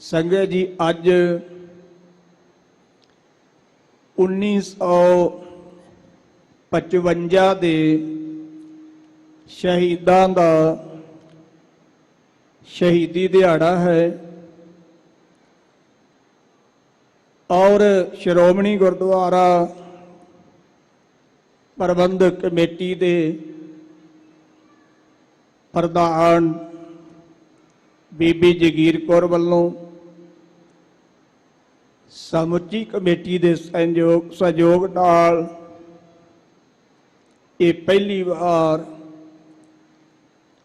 संगत जी अज 1955 ਦੇ शहीदां ਦਾ शहीदी दिहाड़ा है और श्रोमणी गुरुद्वारा प्रबंधक कमेटी के प्रधान बीबी जगीर कौर वालों समुची कमेटी के सहयोग नाल ये पहली बार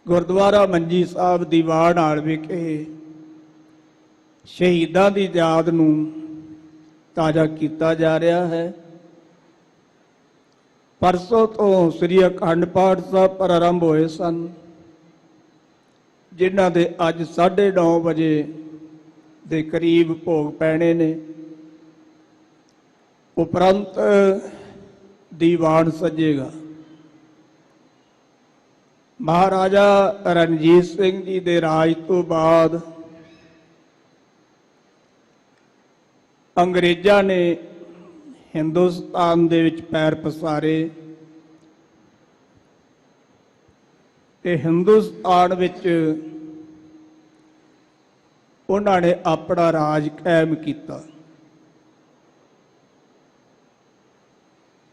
गुरुद्वारा मंजी साहब दीवान हाल विखे शहीदां की याद नूं ताज़ा किया जा रहा है। परसों तो श्री अखंड पाठ साहब प्रारंभ होए सन, जिन्हां दे अज 9:30 बजे दे करीब भोग पैने ने। उपरंत दीवान सजेगा। महाराजा रणजीत सिंह जी दे राज तो बाद अंग्रेज़ां ने हिंदुस्तान दे विच पैर पसारे ते हिंदुस्तान विच उन्हां ने अपना राज कायम किया।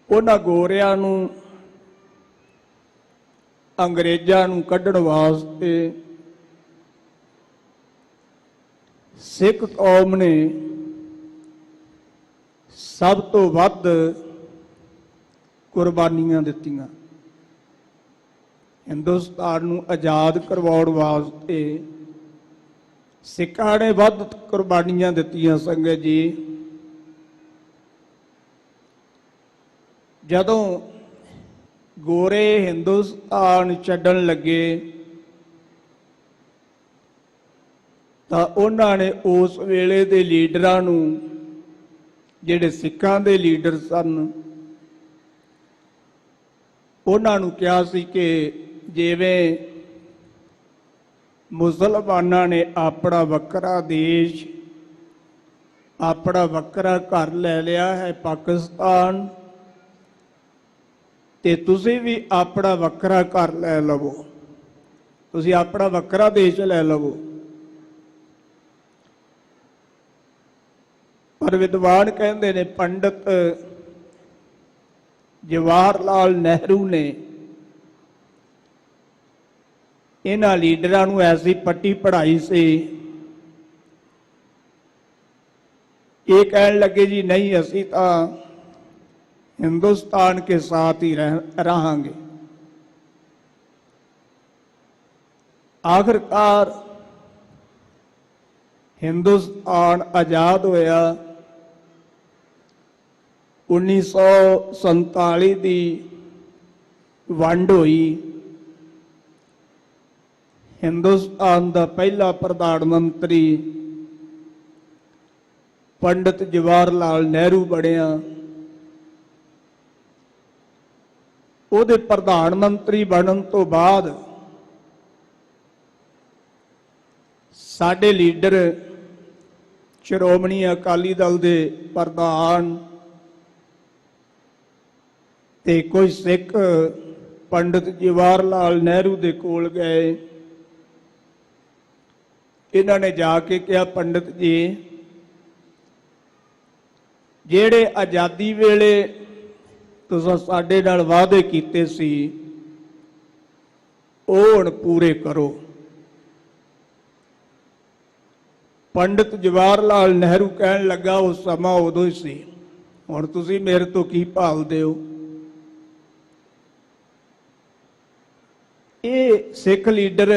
उन्हां गोरियां नूं अंग्रेज़ां नूं कढण वास्ते सिख कौम ने सब तो वध कुर्बानियां दित्तियां। हिंदुस्तान नूं आज़ाद करवाउण वास्ते सिखां ने वध कुर्बानियां दित्तियां। संगत जी जदों गोरे हिंदुस्तान छड्डण लगे तां उन्हां ने उस वेले दे लीडरां नूं, जिहड़े सिखां दे लीडर सन, उन्हां नूं कहा सी कि जिवें मुसलमानां ने अपना वक्रा देश, अपना वक्रा घर लै लिया है पाकिस्तान, ते तुसीं भी अपना वक्रा घर लै लवो, तुसीं अपना वक्रा देश लै लवो। पर विद्वान कहते ने पंडित जवाहर लाल नेहरू ने इन्हां लीडरां नूं ऐसी पट्टी पढ़ाई सी, ये कहण लगे जी नहीं असीं तां हिंदुस्तान के साथ ही रहांगे। आखिरकार हिंदुस्तान आज़ाद होया। 1947 की वंड हुई। हिंदुस्तान का पहला प्रधानमंत्री पंडित जवाहर लाल नेहरू बनिया। ਉਹਦੇ प्रधानमंत्री बनन तो बाद साडे लीडर श्रोमणी अकाली दल के प्रधान ते कोई सिख पंडित जवाहर लाल नेहरू दे कोल गए। इन्हां ने जाके कहा पंडित जी जेड़े आज़ादी वेले तुसां साडे नाल वादे कीते सी ओह हुण पूरे करो। पंडित जवाहर लाल नेहरू कहण लगा उस समा उदों ही सी, हुण तुसीं मेरे तो की भालदे हो। ये सिख लीडर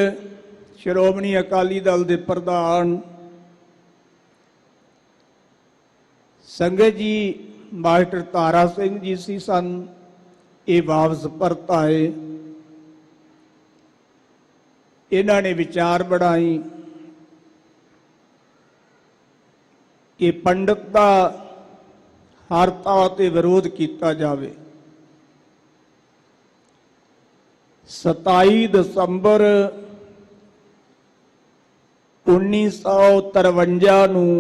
श्रोमणी अकाली दल के प्रधान संगत जी मास्टर तारा सिंह जी सी सन। ये वापस परत आए। इन्हां ने विचार बढ़ाई कि पंडित का हर थां ते विरोध किया जाए। 27 दसंबर 1953 ਨੂੰ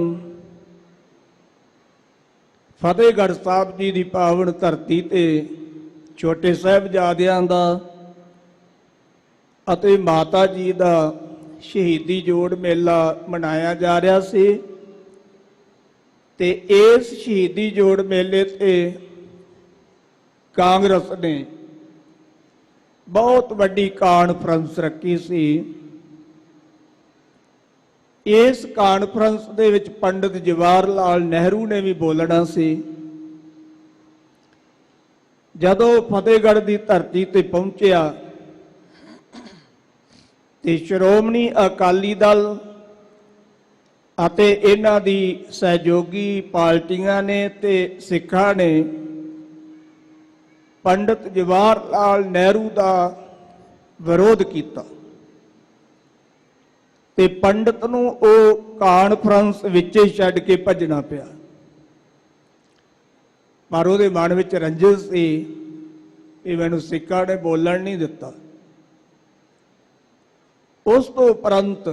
ਫਤਿਹਗੜ੍ਹ ਸਾਹਿਬ ਜੀ ਦੀ ਪਾਵਨ ਧਰਤੀ ਤੇ ਛੋਟੇ ਸਾਹਿਬਜ਼ਾਦਿਆਂ ਦਾ ਅਤੇ ਮਾਤਾ ਜੀ ਦਾ ਸ਼ਹੀਦੀ ਜੋੜ ਮੇਲਾ ਮਨਾਇਆ ਜਾ ਰਿਹਾ ਸੀ ਤੇ ਇਸ ਸ਼ਹੀਦੀ ਜੋੜ ਮੇਲੇ ਤੇ ਕਾਂਗਰਸ ਨੇ ਬਹੁਤ ਵੱਡੀ ਕਾਨਫਰੰਸ ਰੱਖੀ ਸੀ। ਇਸ ਕਾਨਫਰੰਸ ਦੇ ਵਿੱਚ ਪੰਡਿਤ ਜਵਾਹਰ ਲਾਲ ਨਹਿਰੂ ਨੇ ਵੀ ਬੋਲਣਾ ਸੀ। ਜਦੋਂ ਫਤਿਹਗੜ੍ਹ ਦੀ ਧਰਤੀ ਤੇ ਪਹੁੰਚਿਆ ਤੇ ਸ਼੍ਰੋਮਣੀ ਅਕਾਲੀ ਦਲ ਅਤੇ ਇਹਨਾਂ ਦੀ ਸਹਿਯੋਗੀ ਪਾਰਟੀਆਂ ਨੇ ਤੇ ਸਿੱਖਾਂ ਨੇ ਪੰਡਿਤ ਜਵਾਹਰ ਲਾਲ ਨਹਿਰੂ ਦਾ ਵਿਰੋਧ ਕੀਤਾ ਤੇ ਪੰਡਿਤ ਨੂੰ ਉਹ ਕਾਨਫਰੰਸ ਵਿੱਚ ਹੀ ਛੱਡ ਕੇ ਭੱਜਣਾ ਪਿਆ। ਪਰ ਉਹਦੇ ਮਨ ਵਿੱਚ ਰੰਜਿਸ਼ ਸੀ ਕਿ ਮੈਨੂੰ ਸਿੱਖਾਂ ਨੇ ਬੋਲਣ ਨਹੀਂ ਦਿੱਤਾ। ਉਸ ਤੋਂ ਉਪਰੰਤ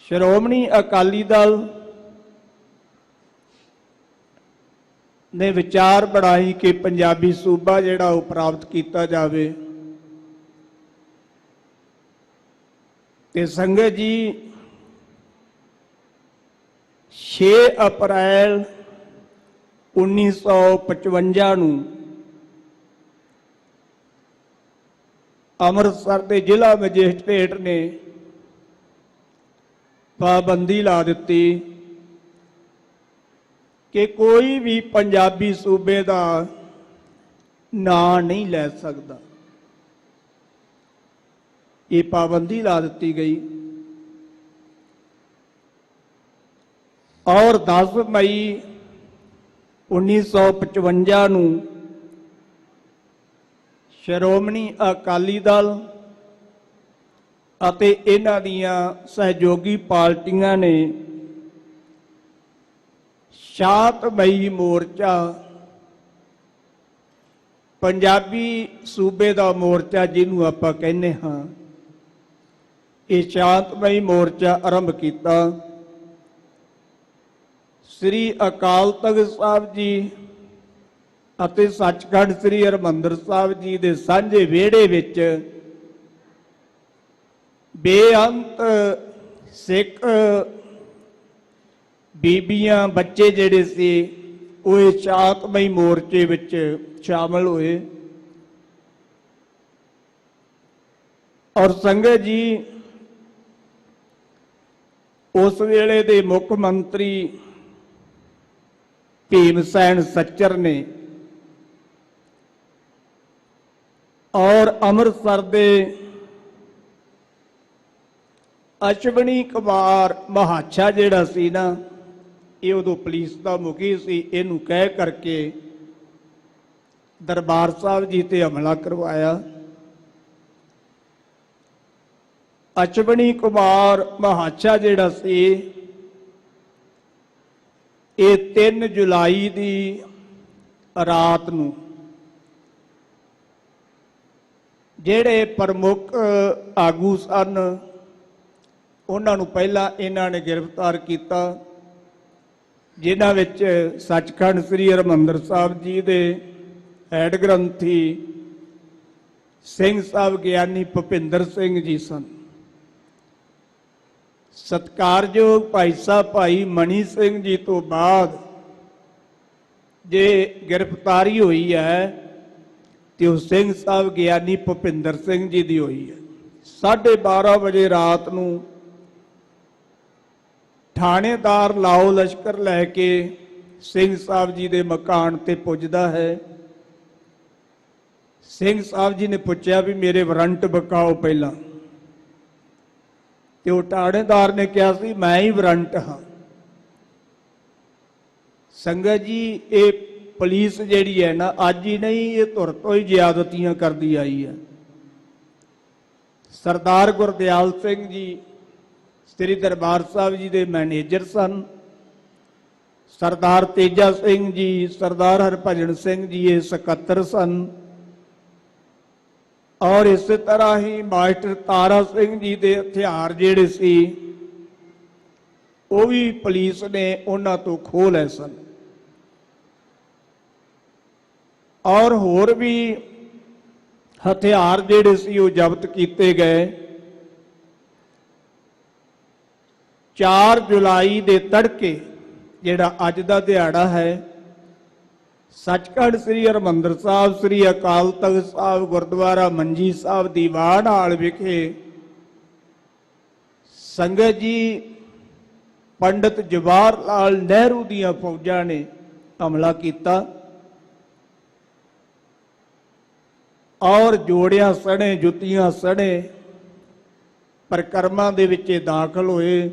ਸ਼੍ਰੋਮਣੀ ਅਕਾਲੀ ਦਲ ਨੇ ਵਿਚਾਰ ਬਣਾਈ ਕਿ ਪੰਜਾਬੀ ਸੂਬਾ ਜਿਹੜਾ ਉਹ ਪ੍ਰਾਪਤ ਕੀਤਾ ਜਾਵੇ ਤੇ ਸੰਗਤ ਜੀ 6 ਅਪ੍ਰੈਲ 1955 ਨੂੰ ਅੰਮ੍ਰਿਤਸਰ ਦੇ ਜ਼ਿਲ੍ਹਾ ਮੈਜਿਸਟ੍ਰੇਟ ਨੇ ਪਾਬੰਦੀ ਲਾ ਦਿੱਤੀ ਕਿ ਕੋਈ ਵੀ ਪੰਜਾਬੀ ਸੂਬੇ ਦਾ ਨਾਂ ਨਹੀਂ ਲੈ ਸਕਦਾ। ਇਹ ਪਾਬੰਦੀ ਲਾ ਦਿੱਤੀ ਗਈ ਔਰ 10 ਮਈ 1955 ਨੂੰ ਸ਼੍ਰੋਮਣੀ ਅਕਾਲੀ ਦਲ ਅਤੇ ਇਹਨਾਂ ਦੀਆਂ ਸਹਿਯੋਗੀ ਪਾਰਟੀਆਂ ਨੇ ਸ਼ਾਂਤਮਈ ਮੋਰਚਾ, ਪੰਜਾਬੀ ਸੂਬੇ ਦਾ ਮੋਰਚਾ ਜਿਹਨੂੰ ਆਪਾਂ ਕਹਿੰਦੇ ਹਾਂ, ਇਹ ਸ਼ਾਂਤਮਈ ਮੋਰਚਾ ਆਰੰਭ ਕੀਤਾ। ਸ੍ਰੀ ਅਕਾਲ ਤਖ਼ਤ ਸਾਹਿਬ ਜੀ ਅਤੇ ਸੱਚਖੰਡ ਸ੍ਰੀ ਹਰਿਮੰਦਰ ਸਾਹਿਬ ਜੀ ਦੇ ਸਾਂਝੇ ਵਿਹੜੇ ਵਿੱਚ ਬੇਅੰਤ ਸਿੱਖ ਬੀਬੀਆਂ ਬੱਚੇ ਜਿਹੜੇ ਸੀ ਉਹ ਸ਼ਾਂਤਮਈ ਮੋਰਚੇ ਵਿੱਚ ਸ਼ਾਮਲ ਹੋਏ ਔਰ ਸੰਗਤ ਜੀ ਉਸ ਵੇਲੇ ਦੇ ਮੁੱਖ ਮੰਤਰੀ ਭੀਮ ਸੈਨ ਸੱਚਰ ਨੇ ਔਰ ਅੰਮ੍ਰਿਤਸਰ ਦੇ ਅਸ਼ਵਨੀ ਕੁਮਾਰ ਮਹਾਛਾ ਜਿਹੜਾ ਸੀ ਨਾ, ਇਹ ਉਦੋਂ ਪੁਲਿਸ ਦਾ ਮੁਖੀ ਸੀ, ਇਹਨੂੰ ਕਹਿ ਕਰਕੇ ਦਰਬਾਰ ਸਾਹਿਬ ਜੀ ਤੇ ਹਮਲਾ ਕਰਵਾਇਆ। ਅਸ਼ਵਨੀ ਕੁਮਾਰ ਮਹਾਛਾ ਜਿਹੜਾ ਸੀ ਇਹ 3 ਜੁਲਾਈ ਦੀ ਰਾਤ ਨੂੰ ਜਿਹੜੇ ਪ੍ਰਮੁੱਖ ਆਗੂ ਸਨ ਉਹਨਾਂ ਨੂੰ ਪਹਿਲਾਂ ਇਹਨਾਂ ਨੇ ਗ੍ਰਿਫਤਾਰ ਕੀਤਾ, ਜਿਨ੍ਹਾਂ ਵਿੱਚ ਸੱਚਖੰਡ ਸ੍ਰੀ ਹਰਿਮੰਦਰ ਸਾਹਿਬ ਜੀ ਦੇ ਹੈਡ ਗ੍ਰੰਥੀ ਸਿੰਘ ਸਾਹਿਬ ਗਿਆਨੀ ਭੁਪਿੰਦਰ ਸਿੰਘ ਜੀ ਸਨ। ਸਤਿਕਾਰਯੋਗ ਭਾਈ ਸਾਹਿਬ ਭਾਈ ਮਨੀ ਸਿੰਘ ਜੀ ਤੋਂ ਬਾਅਦ ਜੇ ਗ੍ਰਿਫਤਾਰੀ ਹੋਈ ਹੈ ਤੇ ਉਹ ਸਿੰਘ ਸਾਹਿਬ ਗਿਆਨੀ ਭੁਪਿੰਦਰ ਸਿੰਘ ਜੀ ਦੀ ਹੋਈ ਹੈ। 12:30 ਵਜੇ ਰਾਤ ਨੂੰ ਥਾਣੇਦਾਰ ਲਾਓ ਲਸ਼ਕਰ ਲੈ ਕੇ ਸਿੰਘ ਸਾਹਿਬ ਜੀ ਦੇ ਮਕਾਨ ਤੇ ਪੁੱਜਦਾ ਹੈ। ਸਿੰਘ ਸਾਹਿਬ ਜੀ ਨੇ ਪੁੱਛਿਆ ਵੀ ਮੇਰੇ ਵਾਰੰਟ ਵਿਖਾਓ ਪਹਿਲਾਂ, ਤੇ ਉਹ ਥਾਣੇਦਾਰ ਨੇ ਕਿਹਾ ਸੀ ਮੈਂ ਹੀ ਵਾਰੰਟ ਹਾਂ। ਸੰਗਤ ਜੀ ਇਹ ਪੁਲਿਸ ਜਿਹੜੀ ਹੈ ਨਾ ਅੱਜ ਹੀ ਨਹੀਂ, ਇਹ ਧੁਰ ਤੋਂ ਹੀ ਜ਼ਿਆਦਤੀਆਂ ਕਰਦੀ ਆਈ ਹੈ। ਸਰਦਾਰ ਗੁਰਦਿਆਲ ਸਿੰਘ ਜੀ ਸ੍ਰੀ ਦਰਬਾਰ ਸਾਹਿਬ ਜੀ ਦੇ ਮੈਨੇਜਰ ਸਨ। ਸਰਦਾਰ ਤੇਜਾ ਸਿੰਘ ਜੀ, ਸਰਦਾਰ ਹਰਭਜਨ ਸਿੰਘ ਜੀ ਇਹ ਸਕੱਤਰ ਸਨ ਔਰ ਇਸੇ ਤਰ੍ਹਾਂ ਹੀ ਮਾਸਟਰ ਤਾਰਾ ਸਿੰਘ ਜੀ ਦੇ ਹਥਿਆਰ ਜਿਹੜੇ ਸੀ ਉਹ ਵੀ ਪੁਲਿਸ ਨੇ ਉਹਨਾਂ ਤੋਂ ਖੋਹ ਲਏ ਸਨ। ਔਰ ਹੋਰ ਵੀ ਹਥਿਆਰ ਜਿਹੜੇ ਸੀ ਉਹ ਜ਼ਬਤ ਕੀਤੇ ਗਏ। 4 ਜੁਲਾਈ ਦੇ ਤੜਕੇ ਜਿਹੜਾ ਅੱਜ ਦਾ ਦਿਹਾੜਾ ਹੈ, ਸੱਚਖੰਡ ਸ੍ਰੀ ਹਰਿਮੰਦਰ ਸਾਹਿਬ ਸ੍ਰੀ ਅਕਾਲ ਤਖਤ ਸਾਹਿਬ ਗੁਰਦੁਆਰਾ ਮੰਜੀ ਸਾਹਿਬ ਦੀਵਾਨ ਹਾਲ ਵਿਖੇ ਸੰਗਤ ਜੀ ਪੰਡਿਤ ਜਵਾਹਰ ਲਾਲ ਨਹਿਰੂ ਦੀਆਂ ਫੌਜਾਂ ਨੇ ਹਮਲਾ ਕੀਤਾ ਔਰ ਜੋੜਿਆਂ ਸਣੇ ਜੁੱਤੀਆਂ ਸਣੇ ਪਰਿਕਰਮਾ ਦੇ ਵਿੱਚ ਦਾਖਲ ਹੋਏ।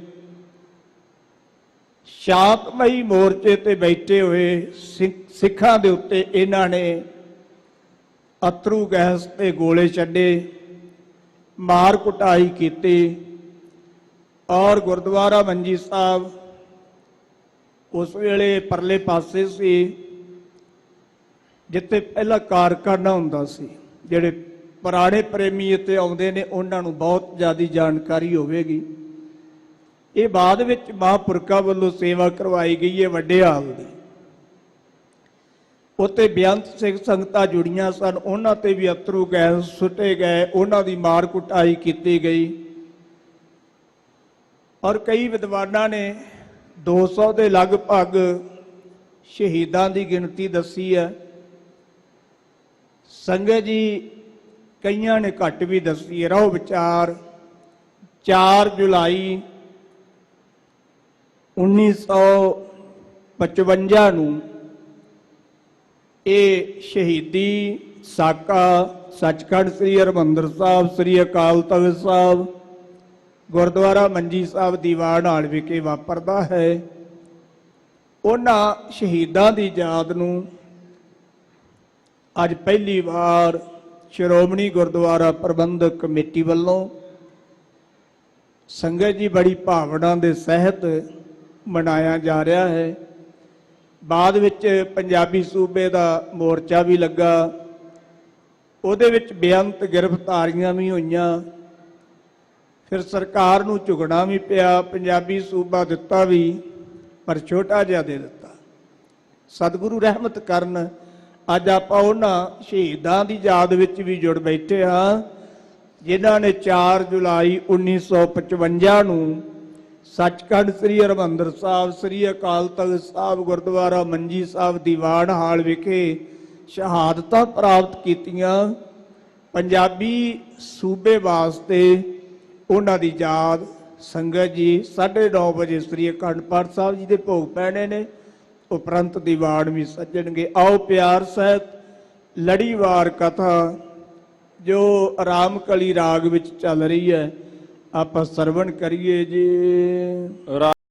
ਸ਼ਾਂਤਮਈ ਮੋਰਚੇ ਤੇ ਬੈਠੇ ਹੋਏ ਸਿੱਖਾਂ ਦੇ ਉੱਤੇ ਇਹਨਾਂ ਨੇ ਅਥਰੂ ਗੈਸ ਤੇ ਗੋਲੇ ਛੱਡੇ, ਮਾਰ ਕੁਟਾਈ ਕੀਤੀ ਔਰ ਗੁਰਦੁਆਰਾ ਮੰਜੀ ਸਾਹਿਬ ਉਸ ਵੇਲੇ ਪਰਲੇ ਪਾਸੇ ਸੀ ਜਿੱਥੇ ਪਹਿਲਾਂ ਕਾਰਖਾਨਾ ਹੁੰਦਾ ਸੀ। ਜਿਹੜੇ ਪੁਰਾਣੇ ਪ੍ਰੇਮੀ ਇੱਥੇ ਆਉਂਦੇ ਨੇ ਉਹਨਾਂ ਨੂੰ ਬਹੁਤ ਜ਼ਿਆਦਾ ਜਾਣਕਾਰੀ ਹੋਵੇਗੀ। ਇਹ ਬਾਅਦ ਵਿੱਚ ਮਹਾਂਪੁਰਖਾਂ ਵੱਲੋਂ ਸੇਵਾ ਕਰਵਾਈ ਗਈ ਹੈ ਵੱਡੇ ਹਾਲ ਦੀ। ਉੱਥੇ ਬੇਅੰਤ ਸਿੰਘ ਸੰਗਤਾਂ ਜੁੜੀਆਂ ਸਨ, ਉਹਨਾਂ ਤੇ ਵੀ ਅਥਰੂ ਗੈਸ ਸੁੱਟੇ ਗਏ, ਉਹਨਾਂ ਦੀ ਮਾਰ ਕੁਟਾਈ ਕੀਤੀ ਗਈ ਔਰ ਕਈ ਵਿਦਵਾਨਾਂ ਨੇ 200 ਦੇ ਲਗਭਗ ਸ਼ਹੀਦਾਂ ਦੀ ਗਿਣਤੀ ਦੱਸੀ ਹੈ। ਸੰਗਤ ਜੀ ਕਈਆਂ ਨੇ ਘੱਟ ਵੀ ਦੱਸੀ ਹੈ। ਰਹੋ ਵਿਚਾਰ 4 ਜੁਲਾਈ 1955 ਨੂੰ ਇਹ ਸ਼ਹੀਦੀ ਸਾਕਾ ਸੱਚਖੰਡ ਸ੍ਰੀ ਹਰਿਮੰਦਰ ਸਾਹਿਬ ਸ੍ਰੀ ਅਕਾਲ ਤਖਤ ਸਾਹਿਬ ਗੁਰਦੁਆਰਾ ਮੰਜੀ ਸਾਹਿਬ ਦੀਵਾਨ ਹਾਲ ਵਿਖੇ ਵਾਪਰਦਾ ਹੈ। ਉਹਨਾਂ ਸ਼ਹੀਦਾਂ ਦੀ ਯਾਦ ਨੂੰ ਅੱਜ ਪਹਿਲੀ ਵਾਰ ਸ਼੍ਰੋਮਣੀ ਗੁਰਦੁਆਰਾ ਪ੍ਰਬੰਧਕ ਕਮੇਟੀ ਵੱਲੋਂ ਸੰਗਤ ਜੀ ਬੜੀ ਭਾਵਨਾ ਦੇ ਸਹਿਤ ਮਨਾਇਆ ਜਾ ਰਿਹਾ ਹੈ। ਬਾਅਦ ਵਿੱਚ ਪੰਜਾਬੀ ਸੂਬੇ ਦਾ ਮੋਰਚਾ ਵੀ ਲੱਗਾ, ਉਹਦੇ ਵਿੱਚ ਬੇਅੰਤ ਗ੍ਰਿਫਤਾਰੀਆਂ ਵੀ ਹੋਈਆਂ, ਫਿਰ ਸਰਕਾਰ ਨੂੰ ਝੁਕਣਾ ਵੀ ਪਿਆ। ਪੰਜਾਬੀ ਸੂਬਾ ਦਿੱਤਾ ਵੀ ਪਰ ਛੋਟਾ ਜਿਹਾ ਦੇ ਦਿੱਤਾ। ਸਤਿਗੁਰੂ ਰਹਿਮਤ ਕਰਨ ਅੱਜ ਆਪਾਂ ਉਹਨਾਂ ਸ਼ਹੀਦਾਂ ਦੀ ਯਾਦ ਵਿੱਚ ਵੀ ਜੁੜ ਬੈਠੇ ਹਾਂ ਜਿਨ੍ਹਾਂ ਨੇ 4 ਜੁਲਾਈ 1955 ਨੂੰ ਸੱਚਖੰਡ ਸ੍ਰੀ ਹਰਿਮੰਦਰ ਸਾਹਿਬ ਸ੍ਰੀ ਅਕਾਲ ਤਖਤ ਸਾਹਿਬ ਗੁਰਦੁਆਰਾ ਮੰਜੀ ਸਾਹਿਬ ਦੀਵਾਨ ਹਾਲ ਵਿਖੇ ਸ਼ਹਾਦਤਾਂ ਪ੍ਰਾਪਤ ਕੀਤੀਆਂ। ਪੰਜਾਬੀ ਸੂਬੇ ਵਾਸਤੇ ਉਹਨਾਂ ਦੀ ਯਾਦ ਸੰਗਤ ਜੀ 9:30 ਵਜੇ ਸ੍ਰੀ ਅਖੰਡ ਪਾਠ ਸਾਹਿਬ ਜੀ ਦੇ ਭੋਗ ਪੈਣੇ ਨੇ, ਉਪਰੰਤ ਦੀਵਾਨ ਵੀ ਸੱਜਣਗੇ। ਆਓ ਪਿਆਰ ਸਹਿਤ ਲੜੀਵਾਰ ਕਥਾ ਜੋ ਆਰਾਮ ਕਲੀ ਰਾਗ ਵਿੱਚ ਚੱਲ ਰਹੀ ਹੈ ਆਪਾਂ ਸਰਵਣ ਕਰੀਏ ਜੀ।